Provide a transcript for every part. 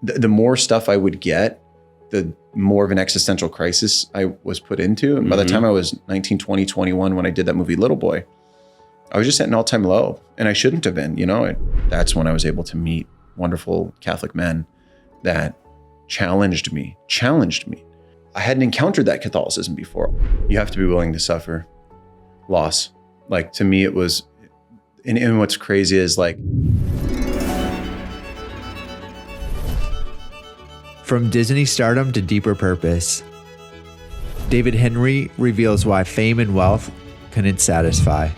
the more stuff I would get, the more of an existential crisis I was put into. And by the time I was 19, 20, 21, when I did that movie, Little Boy, I was just at an all-time low, and I shouldn't have been, that's when I was able to meet wonderful Catholic men that challenged me. I hadn't encountered that Catholicism before. You have to be willing to suffer loss. Like, to me, it was, and what's crazy is like, from Disney stardom to deeper purpose, David Henrie reveals why fame and wealth couldn't satisfy.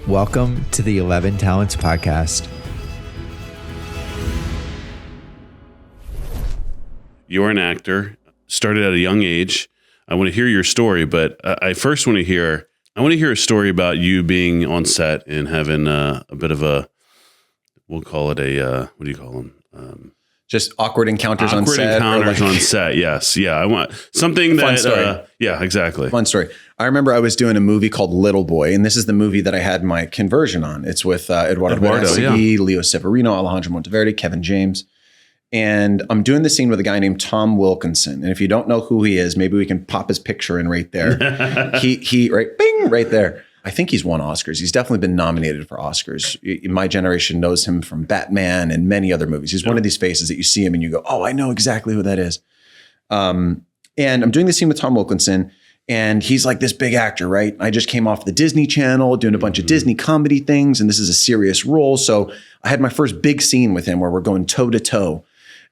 Welcome to the 11 Talents Podcast. You're an actor, started at a young age. I want to hear your story, but I first want to hear a story about you being on set and having a bit of a, we'll call it a, what do you call them? Just awkward encounters on set. On set, yes. Yeah, I want something Fun that, story. Yeah, exactly. Fun story. I remember I was doing a movie called Little Boy, and this is the movie that I had my conversion on. It's with Eduardo Verástegui, Leo Severino, Alejandro Monteverde, Kevin James. And I'm doing the scene with a guy named Tom Wilkinson. And if you don't know who he is, maybe we can pop his picture in right there. he right, bing, right there. I think he's won Oscars. He's definitely been nominated for Oscars. My generation knows him from Batman and many other movies. He's one of these faces that you see him and you go, oh, I know exactly who that is. And I'm doing the scene with Tom Wilkinson, and he's like this big actor, right? I just came off the Disney Channel doing a bunch of Disney comedy things, and this is a serious role. So I had my first big scene with him where we're going toe to toe,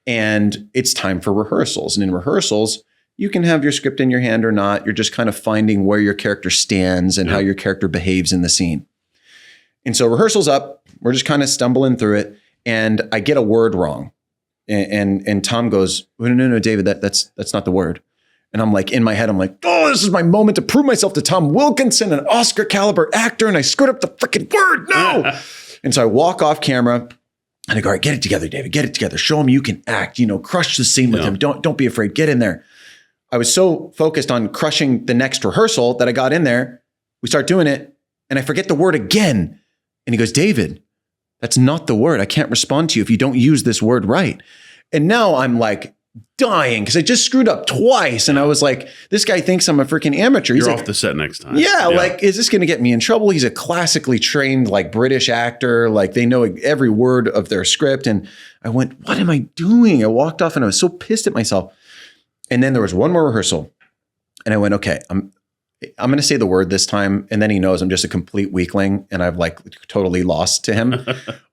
and it's time for rehearsals. And in rehearsals, you can have your script in your hand or not. You're just kind of finding where your character stands and how your character behaves in the scene. And so rehearsal's up. We're just kind of stumbling through it. And I get a word wrong. And Tom goes, no, David, that's not the word. And I'm like, in my head, I'm like, oh, this is my moment to prove myself to Tom Wilkinson, an Oscar caliber actor. And I screwed up the freaking word. No. And so I walk off camera. And I go, all right, get it together, David. Get it together. Show him you can act. Crush the scene with him. Don't be afraid. Get in there. I was so focused on crushing the next rehearsal that I got in there. We start doing it, and I forget the word again. And he goes, David, that's not the word. I can't respond to you if you don't use this word right. And now I'm like dying because I just screwed up twice. And I was like, this guy thinks I'm a freaking amateur. You're off the set next time. Yeah, like, is this going to get me in trouble? He's a classically trained, like, British actor. Like, they know every word of their script. And I went, what am I doing? I walked off and I was so pissed at myself. And then there was one more rehearsal, and I went, okay, I'm going to say the word this time. And then he knows I'm just a complete weakling and I've like totally lost to him.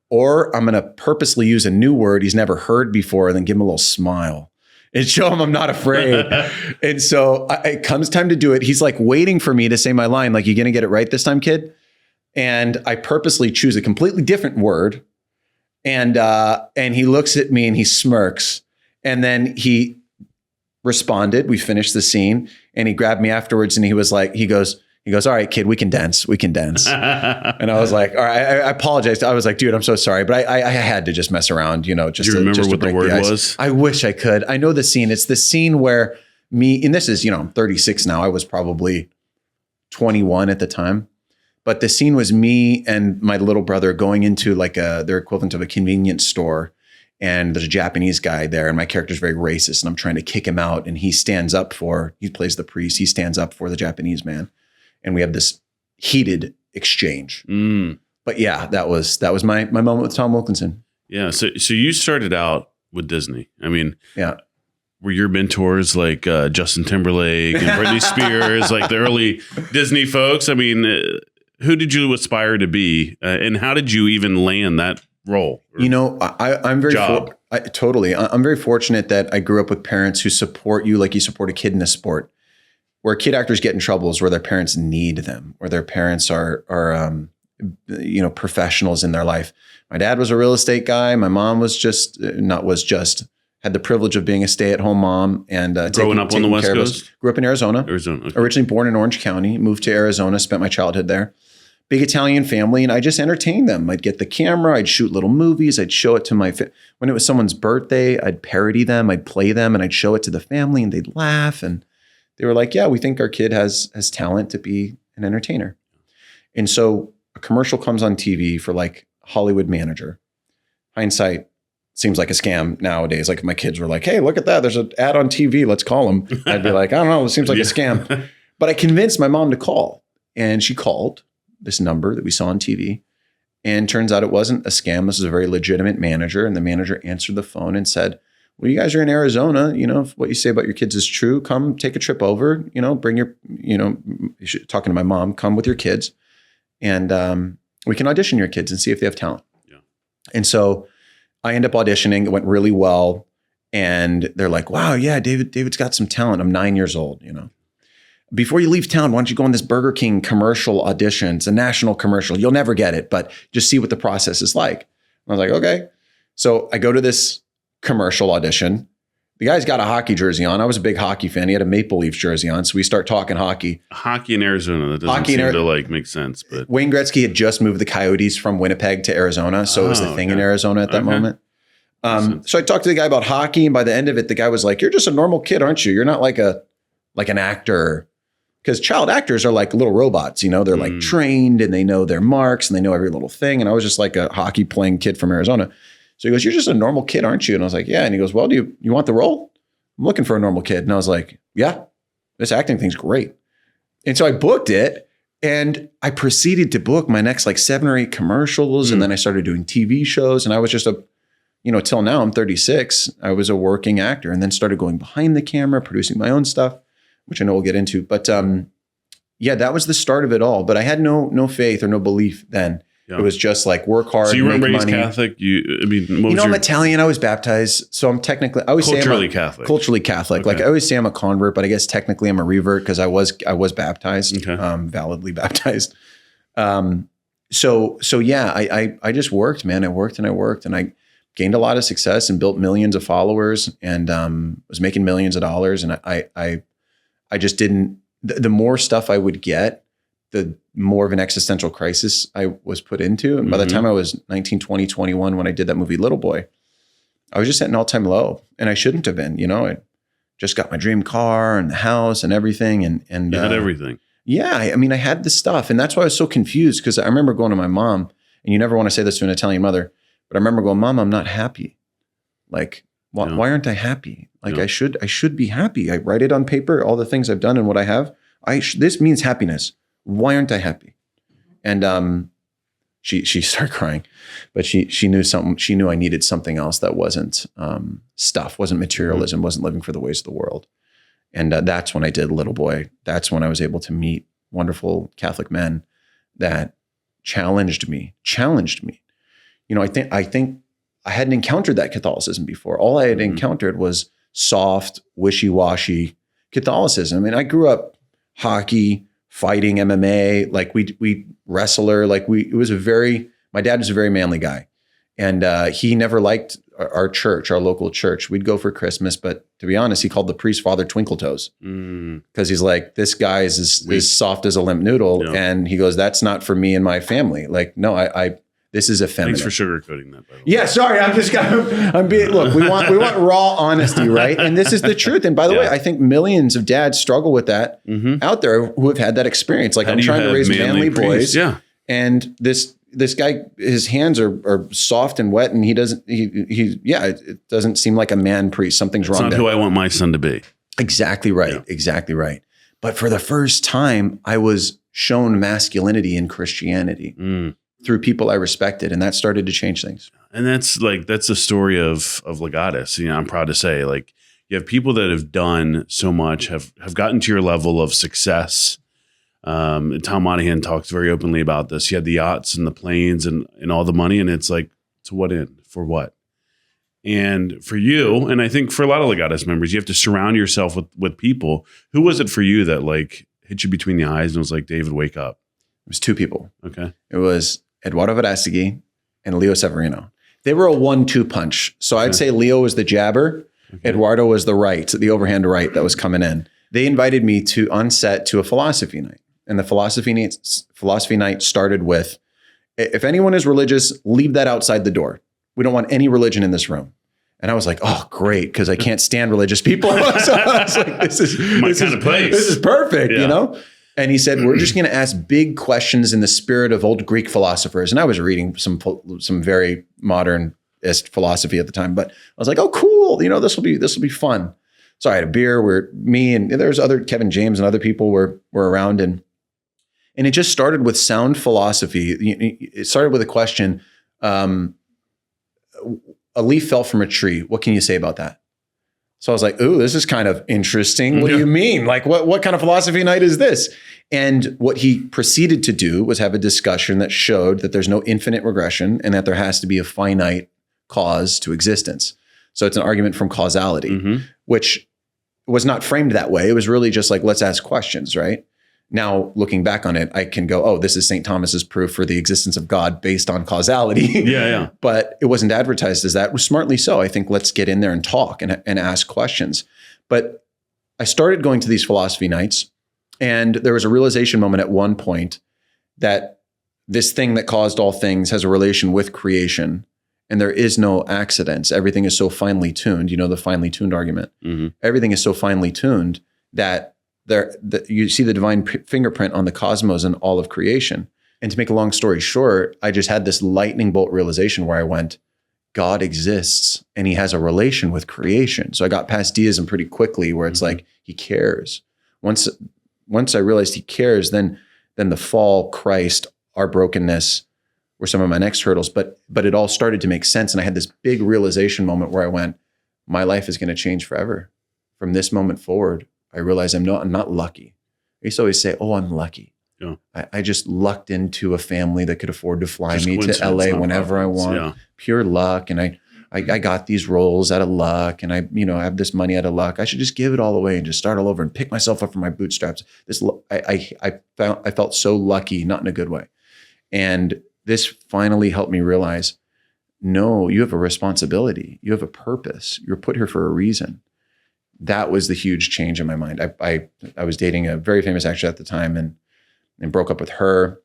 Or I'm going to purposely use a new word he's never heard before and then give him a little smile and show him I'm not afraid. And so it comes time to do it. He's like waiting for me to say my line. Like, you going to get it right this time, kid? And I purposely choose a completely different word. And he looks at me and he smirks. And then he responded. We finished the scene, and he grabbed me afterwards and he was like, he goes, all right, kid, we can dance. And I was like, all right, I apologized. I was like, dude, I'm so sorry. But I had to just mess around, just Do you remember what the word was? I wish I could. I know the scene. It's the scene where and this is, I'm 36 now. I was probably 21 at the time. But the scene was me and my little brother going into like their equivalent of a convenience store. And there's a Japanese guy there, and my character's very racist, and I'm trying to kick him out. And he plays the priest. He stands up for the Japanese man. And we have this heated exchange. But yeah, that was my moment with Tom Wilkinson. Yeah. So you started out with Disney. I mean, yeah. Were your mentors like Justin Timberlake and Britney Spears, like the early Disney folks? I mean, who did you aspire to be? And how did you even land that role? I'm very I'm very fortunate that I grew up with parents who support you like you support a kid in a sport. Where kid actors get in trouble is where their parents need them, or their parents are professionals in their life. My dad was a real estate guy. My mom had the privilege of being a stay-at-home mom and growing up on the West Coast. Grew up in Arizona. Okay. Originally born in Orange County, moved to Arizona, spent my childhood there. Big Italian family, and I just entertained them. I'd get the camera, I'd shoot little movies, I'd show it to when it was someone's birthday, I'd parody them, I'd play them, and I'd show it to the family, and they'd laugh, and they were like, yeah, we think our kid has talent to be an entertainer. And so a commercial comes on TV for like Hollywood Manager. Hindsight, seems like a scam nowadays. Like if my kids were like, hey, look at that. There's an ad on TV. Let's call them. I'd be like, I don't know. It seems like a scam. But I convinced my mom to call. And she called this number that we saw on TV. And turns out it wasn't a scam. This is a very legitimate manager. And the manager answered the phone and said, well, you guys are in Arizona. You know, if what you say about your kids is true, come take a trip over, you know, bring your, you know, talking to my mom, come with your kids. And we can audition your kids and see if they have talent. Yeah. And so I end up auditioning. It went really well. And they're like, wow, yeah, David's got some talent. I'm 9 years old, you know. Before you leave town, why don't you go on this Burger King commercial audition? It's a national commercial. You'll never get it, but just see what the process is like. I was like, okay. So I go to this commercial audition. The guy's got a hockey jersey on. I was a big hockey fan. He had a Maple Leafs jersey on. So we start talking hockey. Hockey in Arizona. That doesn't seem to like make sense. But Wayne Gretzky had just moved the Coyotes from Winnipeg to Arizona. So it was the thing in Arizona at that moment. So I talked to the guy about hockey. And by the end of it, the guy was like, you're just a normal kid, aren't you? You're not like an actor. Because child actors are like little robots, you know, they're like trained and they know their marks and they know every little thing. And I was just like a hockey playing kid from Arizona. So he goes, you're just a normal kid, aren't you? And I was like, yeah. And he goes, well, do you want the role? I'm looking for a normal kid. And I was like, yeah, this acting thing's great. And so I booked it and I proceeded to book my next like 7 or 8 commercials. And then I started doing TV shows and I was just till now I'm 36. I was a working actor and then started going behind the camera, producing my own stuff, which I know we'll get into. But yeah, that was the start of it all. But I had no faith or no belief then. Yeah. It was just like work hard. So you weren't raised money. Catholic? I'm Italian. I was baptized. So I'm technically, I always culturally Catholic. Culturally Catholic. Okay. Like I always say I'm a convert, but I guess technically I'm a revert because I was baptized, validly baptized. So yeah, I just worked, man. I worked and I gained a lot of success and built millions of followers and was making millions of dollars. And I just didn't, the more stuff I would get, the more of an existential crisis I was put into. And by the time I was 19, 20, 21, when I did that movie, Little Boy, I was just at an all-time low and I shouldn't have been, you know, I just got my dream car and the house and everything. And you had everything. Yeah. I mean, I had the stuff and that's why I was so confused. Cause I remember going to my mom and you never want to say this to an Italian mother, but I remember going, Mom, I'm not happy. Like, why aren't I happy? Like I should be happy. I write it on paper, all the things I've done and what I have. This means happiness. Why aren't I happy? And she started crying, but she knew something. She knew I needed something else that wasn't stuff, wasn't materialism, wasn't living for the ways of the world. And that's when I did Little Boy. That's when I was able to meet wonderful Catholic men that challenged me. You know, I think I hadn't encountered that Catholicism before. All I had encountered was soft, wishy-washy Catholicism. I mean, I grew up hockey, fighting, MMA, like we wrestler, like my dad was a very manly guy. And he never liked our church, our local church. We'd go for Christmas, but to be honest, he called the priest Father Twinkletoes because he's like, this guy is as soft as a limp noodle. Yeah. And he goes, that's not for me and my family. Like, no, this is effeminate. Thanks for sugarcoating that, by the way. Yeah, sorry. Look, we want raw honesty, right? And this is the truth. And by the way, I think millions of dads struggle with that out there who have had that experience. Like I'm trying to raise manly boys. Yeah. And this guy, his hands are soft and wet and it doesn't seem like a man priest. Something's wrong. It's not who I want my son to be. Exactly right. Yeah. Exactly right. But for the first time, I was shown masculinity in Christianity. Through people I respected, and that started to change things. And that's the story of Legatus. You know, I'm proud to say, like, you have people that have done so much, have gotten to your level of success. Tom Monahan talks very openly about this. He had the yachts and the planes and all the money, and it's like, to what end? For what? And for you, and I think for a lot of Legatus members, you have to surround yourself with people. Who was it for you that like hit you between the eyes and was like, David, wake up? It was 2 people. Okay. It was Eduardo Verástegui and Leo Severino. They were a 1-2 punch. So I'd say Leo was the jabber. Okay. Eduardo was the overhand right that was coming in. They invited me on set to a philosophy night. And the philosophy night started with, if anyone is religious, leave that outside the door. We don't want any religion in this room. And I was like, oh, great, because I can't stand religious people. So I was like, this is perfect, you know? And he said, we're just going to ask big questions in the spirit of old Greek philosophers. And I was reading some very modern philosophy at the time, but I was like, oh, cool. This will be fun. So I had a beer me and there's other Kevin James and other people were around, and it just started with sound philosophy. It started with a question. A leaf fell from a tree. What can you say about that? So I was like, ooh, this is kind of interesting. What do you mean? Like, what kind of philosophy night is this? And what he proceeded to do was have a discussion that showed that there's no infinite regression and that there has to be a finite cause to existence. So it's an argument from causality, which was not framed that way. It was really just like, let's ask questions, right? Now, looking back on it, I can go, oh, this is St. Thomas's proof for the existence of God based on causality. Yeah. But it wasn't advertised as that. It was smartly so. I think let's get in there and talk and ask questions. But I started going to these philosophy nights, and there was a realization moment at one point that this thing that caused all things has a relation with creation, and there is no accidents. Everything is so finely tuned. The finely tuned argument. Everything is so finely tuned that you see the divine fingerprint on the cosmos and all of creation. And to make a long story short, I just had this lightning bolt realization where I went, God exists and he has a relation with creation. So I got past deism pretty quickly, where it's like, he cares. Once I realized he cares, then the fall, Christ, our brokenness were some of my next hurdles, but it all started to make sense. And I had this big realization moment where I went, my life is going to change forever. From this moment forward, I realized I'm not lucky. I used to always say, oh, I'm lucky. Yeah. I just lucked into a family that could afford to fly me to LA whenever I want. Yeah. Pure luck. And I got these roles out of luck, and I have this money out of luck. I should just give it all away and just start all over and pick myself up from my bootstraps. I felt so lucky, not in a good way. And this finally helped me realize, no, you have a responsibility. You have a purpose. You're put here for a reason. That was the huge change in my mind. I was dating a very famous actress at the time and broke up with her.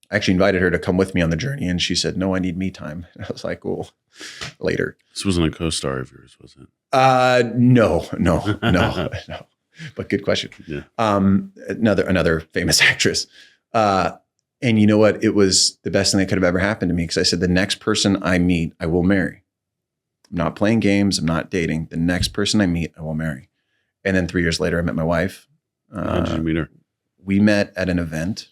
I actually invited her to come with me on the journey, and she said, no, I need me time. I was like, well, later. This wasn't a co-star of yours, was it? No. But good question. Yeah. Another famous actress. And you know what? It was the best thing that could have ever happened to me, because I said, the next person I meet, I will marry. I'm not playing games. I'm not dating. The next person I meet, I will marry. And then 3 years later, I met my wife. How did you meet her? We met at an event.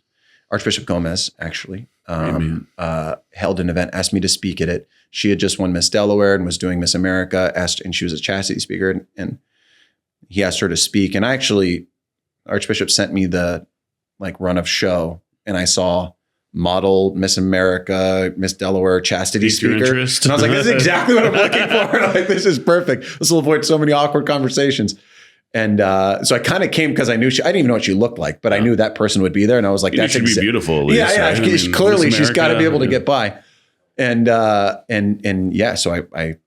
Archbishop Gomez, actually, held an event, asked me to speak at it. She had just won Miss Delaware and was doing Miss America, and she was a chastity speaker, and he asked her to speak. And Archbishop sent me the run of show, and I saw model, Miss America, Miss Delaware, chastity speaker. And I was like, this is exactly what I'm looking for. And I'm like, this is perfect. This will avoid so many awkward conversations. And so I kind of came because I knew I didn't even know what she looked like, but I knew that person would be there. And I was like, that should be beautiful. At least, yeah. Right? Clearly she's got to be able to get by. And yeah, so I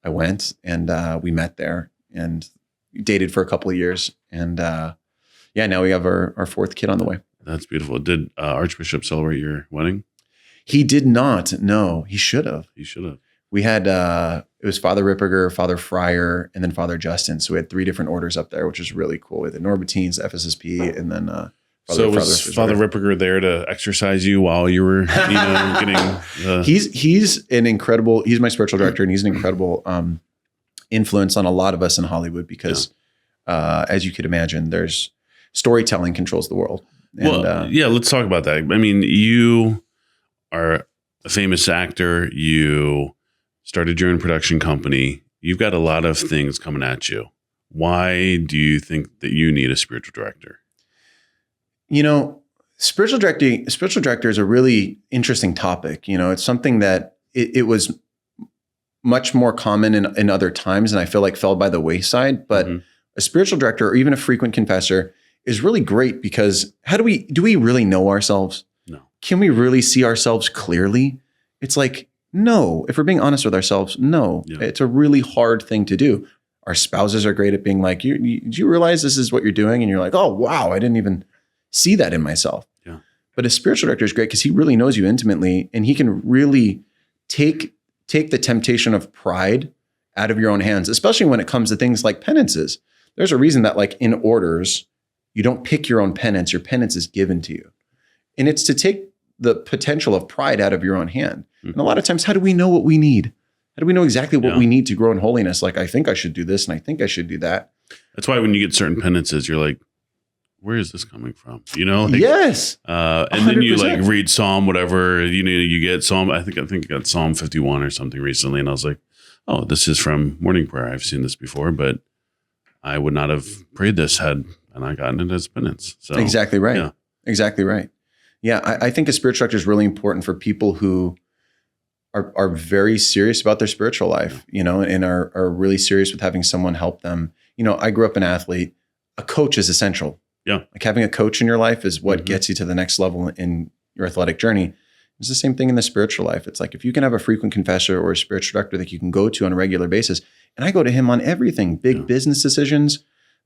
went, and we met there and dated for a couple of years. And yeah, now we have our fourth kid on the way. That's beautiful. Did Archbishop celebrate your wedding? He did not. No, he should have. We had, it was Father Ripperger, Father Fryer, and then Father Justin. So we had 3 different orders up there, which is really cool. We had the Norbertines, FSSP, and then So was Father Ripperger there to exercise you while you were, getting? He's an incredible. He's my spiritual director, and he's an incredible influence on a lot of us in Hollywood because, as you could imagine, there's storytelling controls the world. And, let's talk about that. I mean, you are a famous actor. You started your own production company. You've got a lot of things coming at you. Why do you think that you need a spiritual director? Spiritual director is a really interesting topic. It's something that it was much more common in other times, and I feel like fell by the wayside. But a spiritual director, or even a frequent confessor, is really great because do we really know ourselves? No. Can we really see ourselves clearly? It's like, no. If we're being honest with ourselves, no. Yeah. It's a really hard thing to do. Our spouses are great at being like, do you realize this is what you're doing? And you're like, oh, wow, I didn't even see that in myself. Yeah. But a spiritual director is great because he really knows you intimately, and he can really take the temptation of pride out of your own hands, especially when it comes to things like penances. There's a reason that in orders, you don't pick your own penance. Your penance is given to you. And it's to take the potential of pride out of your own hand. And a lot of times, how do we know what we need? How do we know exactly what we need to grow in holiness? Like, I think I should do this and I think I should do that. That's why when you get certain penances, you're like, where is this coming from? You know? Like, yes. And then you like read Psalm, whatever, you know, you get Psalm, I think I got Psalm 51 or something recently. And I was like, oh, this is from morning prayer. I've seen this before, but I would not have prayed this had I gotten it as penance. So exactly right. Yeah. Exactly right. Yeah. I think a spiritual director is really important for people who are very serious about their spiritual life, you know, and are really serious with having someone help them. You know, I grew up an athlete. A coach is essential. Yeah. Like having a coach in your life is what gets you to the next level in your athletic journey. It's the same thing in the spiritual life. It's like if you can have a frequent confessor or a spiritual director that you can go to on a regular basis, and I go to him on everything, big business decisions,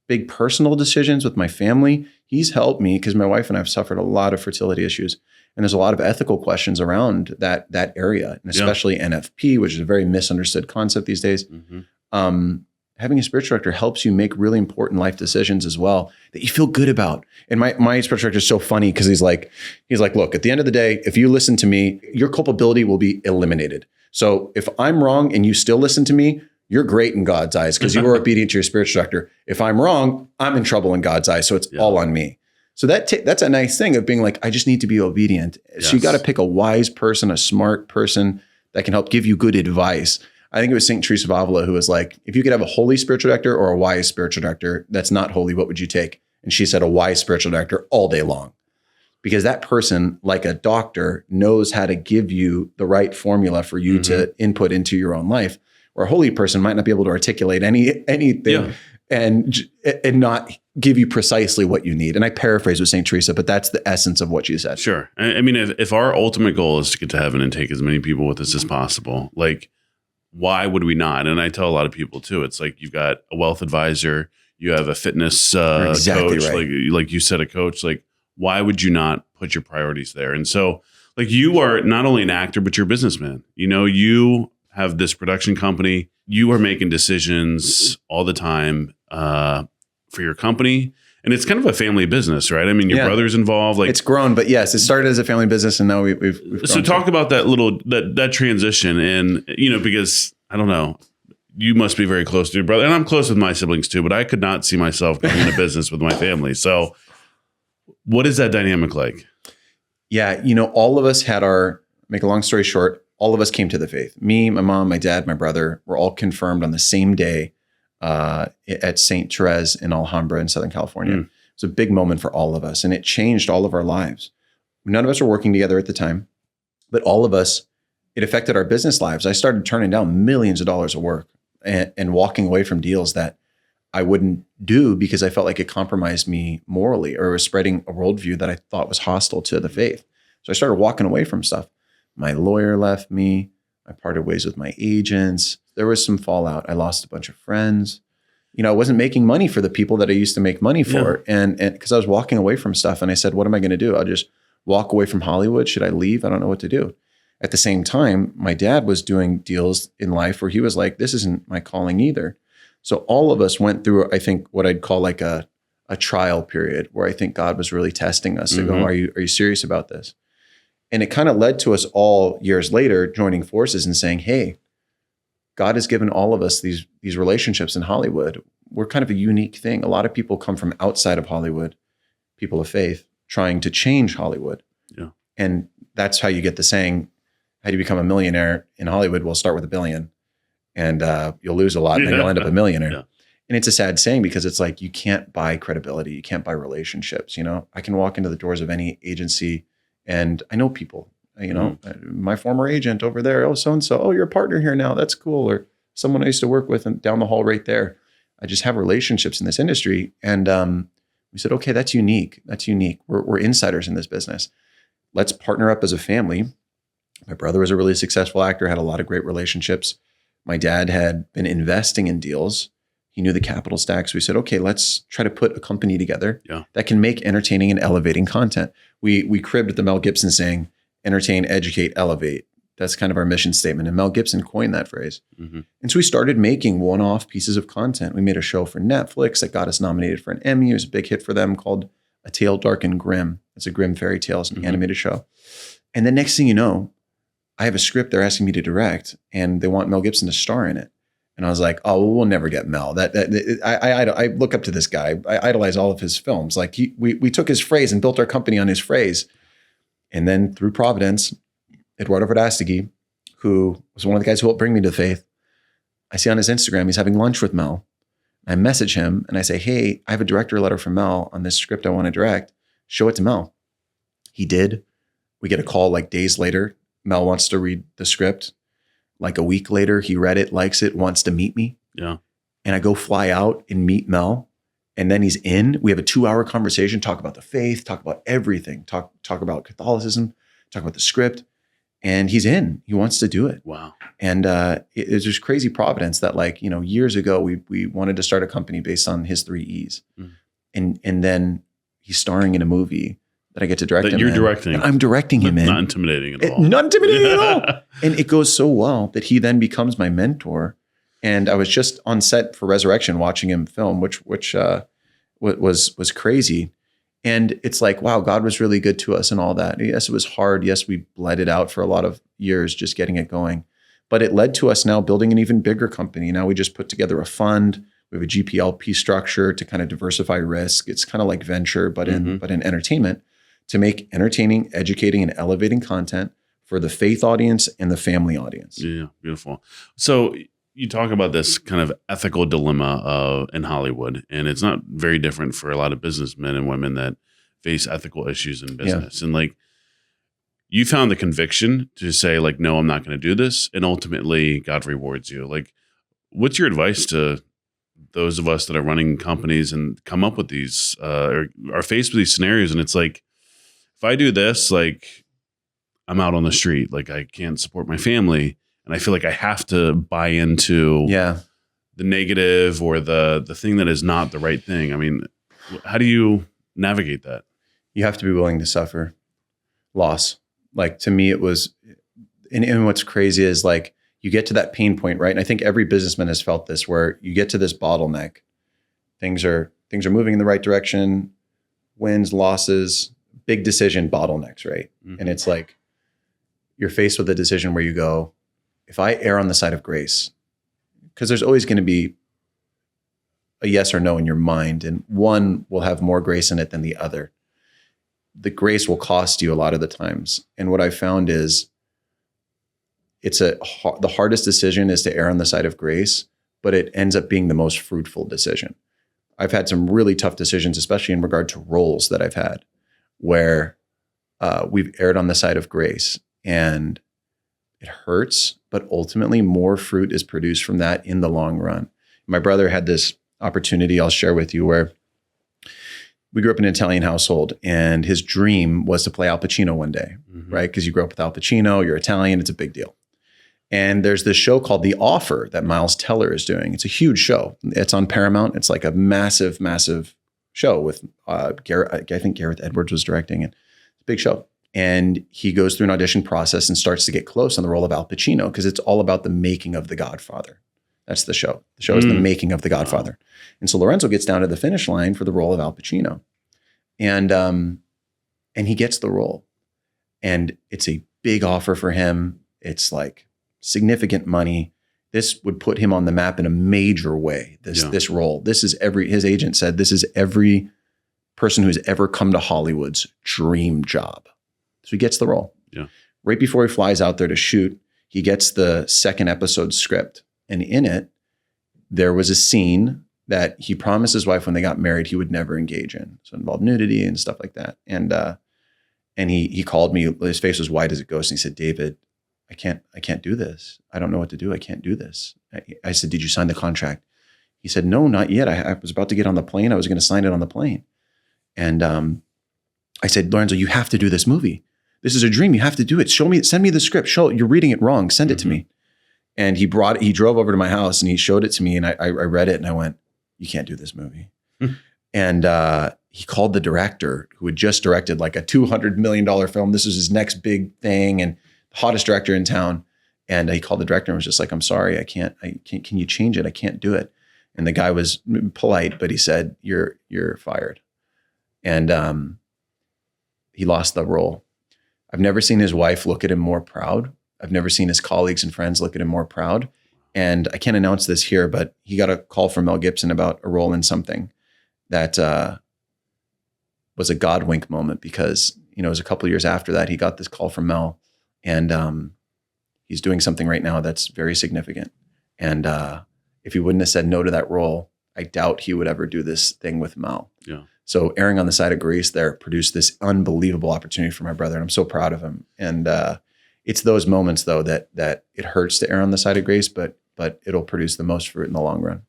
big personal decisions with my family. He's helped me because my wife and I have suffered a lot of fertility issues. And there's a lot of ethical questions around that area, and especially NFP, which is a very misunderstood concept these days. Having a spiritual director helps you make really important life decisions as well that you feel good about. And my spiritual director is so funny because he's like, look, at the end of the day, if you listen to me, your culpability will be eliminated. So if I'm wrong and you still listen to me, you're great in God's eyes because you were obedient to your spiritual director. If I'm wrong, I'm in trouble in God's eyes. So it's all on me. So that's a nice thing of being like, I just need to be obedient. Yes. So you got to pick a wise person, a smart person that can help give you good advice. I think it was St. Teresa of Avila who was like, if you could have a holy spiritual director or a wise spiritual director that's not holy, what would you take? And she said a wise spiritual director all day long. Because that person, like a doctor, knows how to give you the right formula for you to input into your own life. Or a holy person might not be able to articulate anything and not give you precisely what you need. And I paraphrase with St. Teresa, but that's the essence of what she said. Sure. I mean, if our ultimate goal is to get to heaven and take as many people with us as possible, like, why would we not? And I tell a lot of people too, it's like you've got a wealth advisor, you have a fitness coach, right. like you said, a coach, like, why would you not put your priorities there? And so like you are not only an actor, but you're a businessman. You know, you have this production company, you are making decisions all the time for your company. And it's kind of a family business, right? I mean, your brother's involved. Like, it's grown, but yes, it started as a family business, and now we've grown. So talk about that that transition, and you know, because I don't know, you must be very close to your brother, and I'm close with my siblings too, but I could not see myself going into business with my family. So, what is that dynamic like? Yeah, you know, all of us had make a long story short, all of us came to the faith. Me, my mom, my dad, my brother were all confirmed on the same day at St. Therese in Alhambra in Southern California. It was a big moment for all of us, and it changed all of our lives. None of us were working together at the time, but all of us, it affected our business lives. I started turning down millions of dollars of work and walking away from deals that I wouldn't do because I felt like it compromised me morally or was spreading a worldview that I thought was hostile to the faith. So I started walking away from stuff. My lawyer left me. I parted ways with my agents. There was some fallout. I lost a bunch of friends. You know, I wasn't making money for the people that I used to make money for. Yeah. And because I was walking away from stuff, and I said, what am I going to do? I'll just walk away from Hollywood. Should I leave? I don't know what to do. At the same time, my dad was doing deals in life where he was like, this isn't my calling either. So all of us went through, I think, what I'd call like a trial period where I think God was really testing us to go, are you serious about this? And it kind of led to us all years later joining forces and saying, hey, God has given all of us these relationships in Hollywood. We're kind of a unique thing. A lot of people come from outside of Hollywood, people of faith, trying to change Hollywood. Yeah. And that's how you get the saying, how do you become a millionaire in Hollywood? We'll start with $1 billion, and you'll lose a lot, and then you'll end up a millionaire. Yeah. And it's a sad saying because it's like, you can't buy credibility. You can't buy relationships. You know, I can walk into the doors of any agency and I know people, you know, my former agent over there, oh, so-and-so, oh, you're a partner here now. That's cool. Or someone I used to work with and down the hall right there. I just have relationships in this industry. And we said, okay, that's unique. That's unique. We're insiders in this business. Let's partner up as a family. My brother was a really successful actor, had a lot of great relationships. My dad had been investing in deals. He knew the capital stack. So we said, okay, let's try to put a company together that can make entertaining and elevating content. We cribbed the Mel Gibson saying, entertain, educate, elevate. That's kind of our mission statement. And Mel Gibson coined that phrase. And so we started making one-off pieces of content. We made a show for Netflix that got us nominated for an Emmy. It was a big hit for them called A Tale Dark and Grim. It's a grim fairy tale. It's an animated show. And the next thing you know, I have a script they're asking me to direct and they want Mel Gibson to star in it. And I was like, oh, well, we'll never get Mel. I look up to this guy. I idolize all of his films. Like we took his phrase and built our company on his phrase. And then through Providence, Eduardo Verdastegui, who was one of the guys who helped bring me to faith, I see on his Instagram, he's having lunch with Mel. I message him and I say, hey, I have a director letter from Mel on this script I want to direct. Show it to Mel. He did. We get a call like days later. Mel wants to read the script. Like a week later, he read it, likes it, wants to meet me. Yeah. And I go fly out and meet Mel. And then he's in. We have a 2-hour conversation, talk about the faith, talk about everything, talk about Catholicism, talk about the script. And he's in. He wants to do it. Wow. And it's just crazy providence that, like, you know, years ago, we wanted to start a company based on his 3 E's. And then he's starring in a movie that I get to direct him you're in. directing. And I'm directing him in. Not intimidating at all. Not intimidating at all. And it goes so well that he then becomes my mentor. And I was just on set for Resurrection watching him film, which was crazy. And it's like, wow, God was really good to us and all that. Yes, it was hard. Yes, we bled it out for a lot of years just getting it going. But it led to us now building an even bigger company. Now we just put together a fund. We have a GPLP structure to kind of diversify risk. It's kind of like venture, but in entertainment, to make entertaining, educating, and elevating content for the faith audience and the family audience. Yeah, beautiful. So you talk about this kind of ethical dilemma in Hollywood, and it's not very different for a lot of businessmen and women that face ethical issues in business. And like, you found the conviction to say like, no, I'm not going to do this. And ultimately God rewards you. Like, what's your advice to those of us that are running companies and come up with these, or are faced with these scenarios? And it's like, if I do this, like, I'm out on the street, like I can't support my family. And I feel like I have to buy into the negative or the thing that is not the right thing. I mean, how do you navigate that? You have to be willing to suffer loss. Like, to me, it was, and what's crazy is like, you get to that pain point, right? And I think every businessman has felt this, where you get to this bottleneck. Things are moving in the right direction, wins, losses, big decision, bottlenecks, right? And it's like, you're faced with a decision where you go, if I err on the side of grace, because there's always going to be a yes or no in your mind, and one will have more grace in it than the other. The grace will cost you a lot of the times. And what I found is the hardest decision is to err on the side of grace, but it ends up being the most fruitful decision. I've had some really tough decisions, especially in regard to roles that I've had, where we've erred on the side of grace, and it hurts, but ultimately more fruit is produced from that in the long run. My brother had this opportunity I'll share with you, where we grew up in an Italian household, and his dream was to play Al Pacino one day, right? Because you grew up with Al Pacino, you're Italian, it's a big deal. And there's this show called The Offer that Miles Teller is doing. It's a huge show. It's on Paramount. It's like a massive, massive show with Gareth. I think Gareth Edwards was directing it. It's a big show. And he goes through an audition process and starts to get close on the role of Al Pacino, because it's all about the making of The Godfather. That's the show. The show is the making of The Godfather. And so Lorenzo gets down to the finish line for the role of Al Pacino. And he gets the role. And it's a big offer for him. It's like significant money. This would put him on the map in a major way, this role. This is his agent said, this is every person who's ever come to Hollywood's dream job. So he gets the role. Yeah. Right before he flies out there to shoot, he gets the second episode script. And in it, there was a scene that he promised his wife when they got married he would never engage in. So it involved nudity and stuff like that. And he called me. His face was white as a ghost. And he said, David, I can't do this. I don't know what to do. I can't do this. I said, did you sign the contract? He said, no, not yet. I was about to get on the plane. I was going to sign it on the plane. And I said, Lorenzo, you have to do this movie. This is a dream. You have to do it. Send me the script. You're reading it wrong. Send it to me. And he drove over to my house and he showed it to me, and I read it and I went, you can't do this movie. And he called the director, who had just directed like a $200 million film. This was his next big thing, and the hottest director in town. And he called the director and was just like, I'm sorry, I can't, can you change it? I can't do it. And the guy was polite, but he said, you're fired. And he lost the role. I've never seen his wife look at him more proud. I've never seen his colleagues and friends look at him more proud. And I can't announce this here, but he got a call from Mel Gibson about a role in something that was a God wink moment, because, it was a couple of years after that, he got this call from Mel, and he's doing something right now that's very significant. And if he wouldn't have said no to that role, I doubt he would ever do this thing with Mel. Yeah. So erring on the side of grace there produced this unbelievable opportunity for my brother. And I'm so proud of him. And it's those moments, though, that it hurts to err on the side of grace, but it'll produce the most fruit in the long run.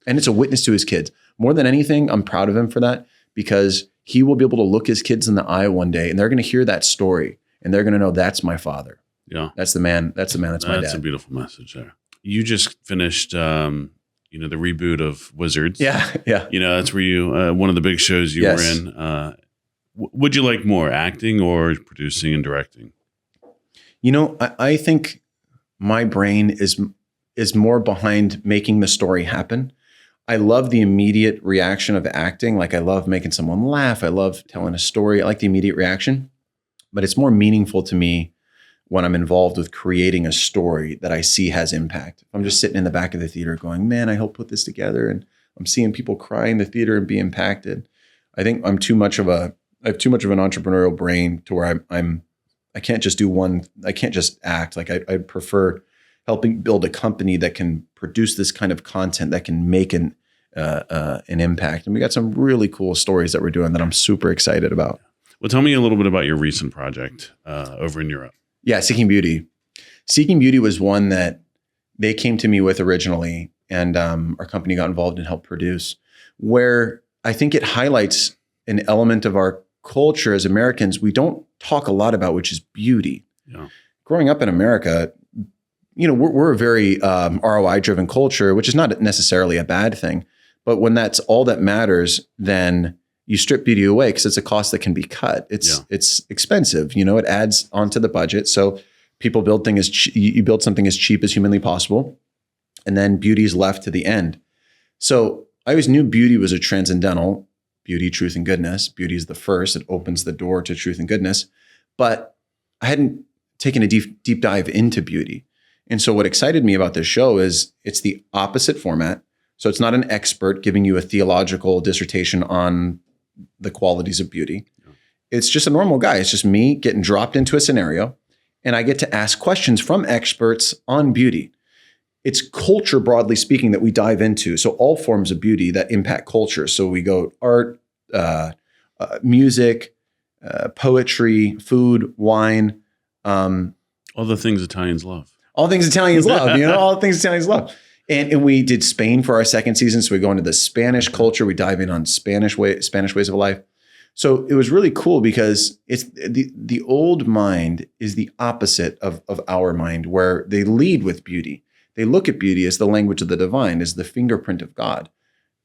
And it's a witness to his kids. More than anything, I'm proud of him for that, because he will be able to look his kids in the eye one day, and they're going to hear that story, and they're going to know, that's my father. Yeah. That's my dad. That's a beautiful message there. You just finished, the reboot of Wizards. Yeah. Yeah. That's where you, one of the big shows you were in. Would you like more, acting or producing and directing? I think my brain is more behind making the story happen. I love the immediate reaction of acting. Like, I love making someone laugh. I love telling a story. I like the immediate reaction, but it's more meaningful to me when I'm involved with creating a story that I see has impact. If I'm just sitting in the back of the theater going, man, I helped put this together, and I'm seeing people cry in the theater and be impacted. I think I have too much of an entrepreneurial brain to where I can't just do one. I can't just act. Like, I prefer helping build a company that can produce this kind of content that can make an impact. And we got some really cool stories that we're doing that I'm super excited about. Well, tell me a little bit about your recent project over in Europe. Yeah, Seeking Beauty. Seeking Beauty was one that they came to me with originally, and our company got involved and helped produce, where I think it highlights an element of our culture as Americans we don't talk a lot about, which is beauty. Yeah. Growing up in America, we're a very ROI-driven culture, which is not necessarily a bad thing. But when that's all that matters, then you strip beauty away because it's a cost that can be cut. It's expensive. It adds onto the budget. So people build you build something as cheap as humanly possible, and then beauty is left to the end. So I always knew beauty was a transcendental beauty, truth, and goodness. Beauty is the first. It opens the door to truth and goodness. But I hadn't taken a deep dive into beauty. And so what excited me about this show is it's the opposite format. So it's not an expert giving you a theological dissertation on the qualities of beauty. Yeah. It's just a normal guy. It's just me getting dropped into a scenario, and I get to ask questions from experts on beauty. It's culture, broadly speaking, that we dive into. So all forms of beauty that impact culture. So we go art, music, poetry, food, wine. All the things Italians love. All things Italians love, all the things Italians love. And we did Spain for our second season. So we go into the Spanish culture. We dive in on Spanish ways of life. So it was really cool because it's the old mind is the opposite of our mind, where they lead with beauty. They look at beauty as the language of the divine, as the fingerprint of God.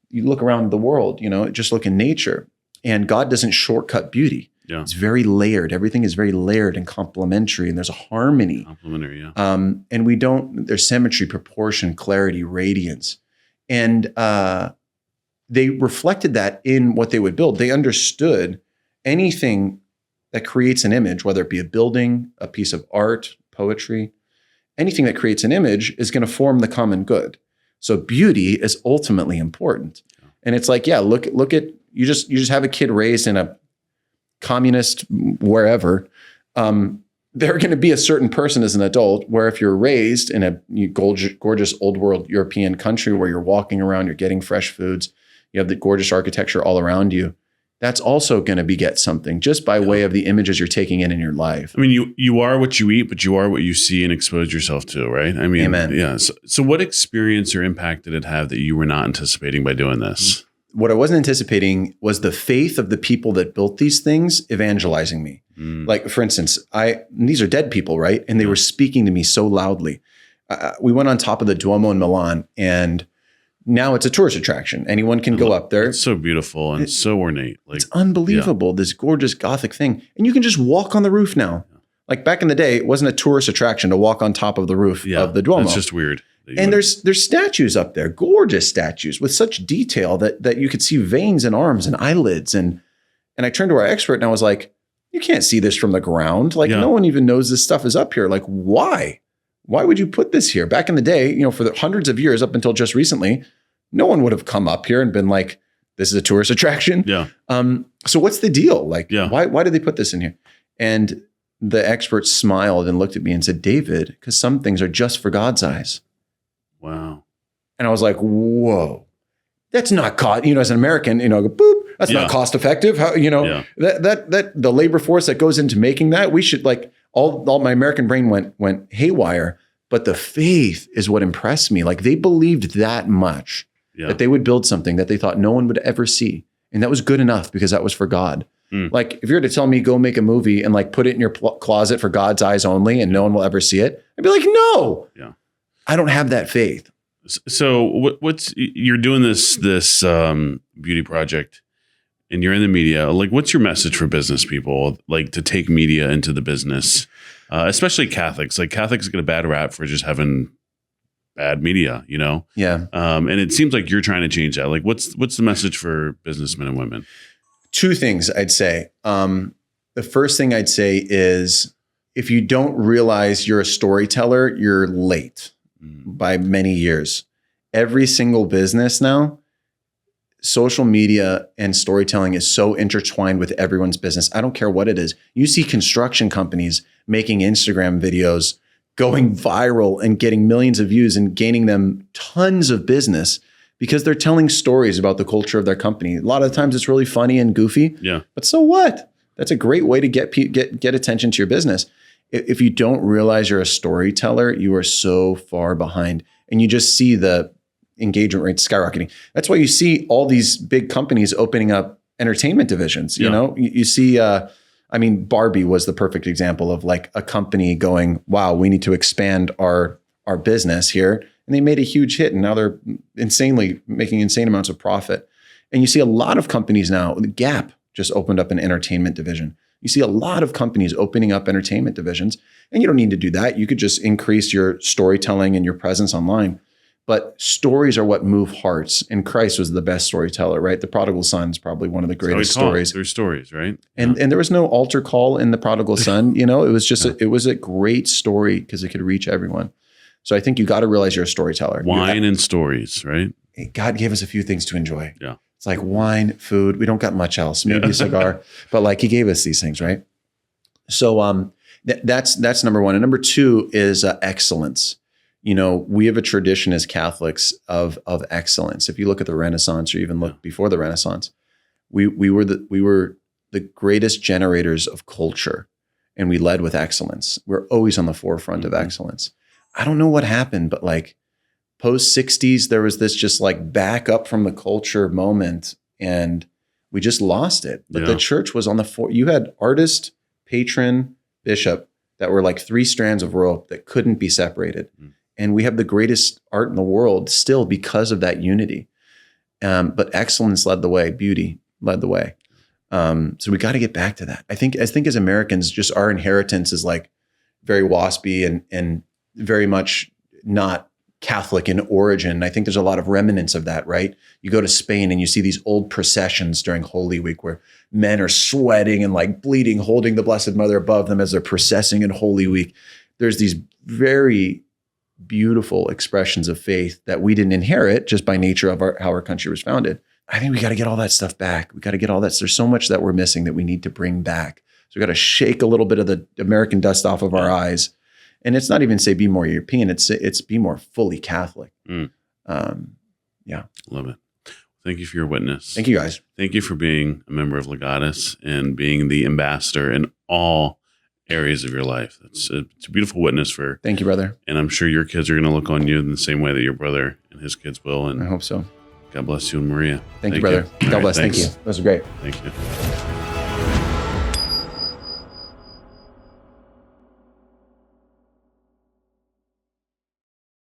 You look around the world, just look in nature, and God doesn't shortcut beauty. Yeah. It's very layered. Everything is very layered and complementary, and there's a harmony. Complementary, yeah. And there's symmetry, proportion, clarity, radiance. And they reflected that in what they would build. They understood anything that creates an image, whether it be a building, a piece of art, poetry, anything that creates an image is going to form the common good. So beauty is ultimately important. Yeah. And it's like, yeah, look at, you just have a kid raised in a communist wherever, they're going to be a certain person as an adult, where if you're raised in a gorgeous old world European country where you're walking around, you're getting fresh foods, you have the gorgeous architecture all around you, that's also going to beget something just by way of the images you're taking in your life. I mean, you are what you eat, but you are what you see and expose yourself to, right? I mean, Amen. Yeah. So what experience or impact did it have that you were not anticipating by doing this? What I wasn't anticipating was the faith of the people that built these things evangelizing me. Like, for instance, these are dead people, right? And they were speaking to me so loudly. We went on top of the Duomo in Milan, and now it's a tourist attraction. Anyone can go up there. It's so beautiful and so ornate. Like, it's unbelievable, this gorgeous Gothic thing. And you can just walk on the roof now. Like, back in the day, it wasn't a tourist attraction to walk on top of the roof of the Duomo. It's just weird. And there's statues up there, gorgeous statues with such detail that you could see veins and arms and eyelids. And I turned to our expert and I was like, you can't see this from the ground. Like Yeah. no one even knows this stuff is up here. Like why? Why would you put this here? Back in the day, you know, for the hundreds of years up until just recently, no one would have come up here and been like, this is a tourist attraction. Yeah. So what's the deal? Like, Yeah. why did they put this in here? And the expert smiled and looked at me and said, David, because some things are just for God's eyes. Wow. And I was like, whoa, that's not cost, you know, as an American, you know, I go, boop, that's Yeah. not cost effective. How, you know, Yeah. that the labor force that goes into making that, we should like all my American brain went haywire, but the faith is what impressed me. Like they believed that much that they would build something that they thought no one would ever see. And that was good enough because that was for God. Like if you were to tell me, go make a movie and like put it in your closet for God's eyes only and no one will ever see it, I'd be like, no, I don't have that faith. So what's you're doing this beauty project and you're in the media. Like, what's your message for business people? Like to take media into the business, especially Catholics. Like Catholics get a bad rap for just having bad media, you know? Yeah. And it seems like you're trying to change that. Like, what's the message for businessmen and women? Two things I'd say. The first thing I'd say is if you don't realize you're a storyteller, you're late by many years. Every single business now, social media and storytelling is so intertwined with everyone's business. I don't care what it is. You see construction companies making Instagram videos, going viral and getting millions of views and gaining them tons of business because they're telling stories about the culture of their company. A lot of times it's really funny and goofy. Yeah. But so what? That's a great way to get attention to your business. If you don't realize you're a storyteller, you are so far behind and you just see the engagement rates skyrocketing. That's why you see all these big companies opening up entertainment divisions. You know, you see, I mean, Barbie was the perfect example of like a company going, wow, we need to expand our business here. And they made a huge hit and now they're making insane amounts of profit. And you see a lot of companies now, the Gap just opened up an entertainment division. You see a lot of companies opening up entertainment divisions and you don't need to do that. You could just increase your storytelling and your presence online. But stories are what move hearts. And Christ was the best storyteller, right? The prodigal son is probably one of the greatest stories. There's stories, right? And there was no altar call in the prodigal son. You know, it was just it was a great story because it could reach everyone. So I think you got to realize you're a storyteller. Wine and stories, right? God gave us a few things to enjoy. Yeah. It's like wine, food. We don't got much else. Maybe a cigar, but like he gave us these things, right? So that's number one. And number two is excellence. You know, we have a tradition as Catholics of excellence. If you look at the Renaissance or even look before the Renaissance, we were the greatest generators of culture and we led with excellence. We're always on the forefront of excellence. I don't know what happened, but like post 60s, there was this just like back up from the culture moment and we just lost it. But the church was on the you had artist, patron, bishop that were like three strands of rope that couldn't be separated. And we have the greatest art in the world still because of that unity. But excellence led the way, beauty led the way. So we got to get back to that. I think as Americans, just our inheritance is like very waspy and very much not Catholic in origin. I think there's a lot of remnants of that, right? You go to Spain and you see these old processions during Holy Week where men are sweating and like bleeding, holding the Blessed Mother above them as they're processing in Holy Week. There's these very beautiful expressions of faith that we didn't inherit just by nature of how our country was founded. I think we got to get all that stuff back. We got to get all that. There's so much that we're missing that we need to bring back. So we got to shake a little bit of the American dust off of our eyes. And it's not even say be more European. It's be more fully Catholic. Yeah. Love it. Thank you for your witness. Thank you guys. Thank you for being a member of Legatus and being the ambassador in all areas of your life. It's a beautiful witness for. Thank you, brother. And I'm sure your kids are going to look on you in the same way that your brother and his kids will. And I hope so. God bless you and Maria. Thank you, brother. God bless. Thank you. That was great. Thank you.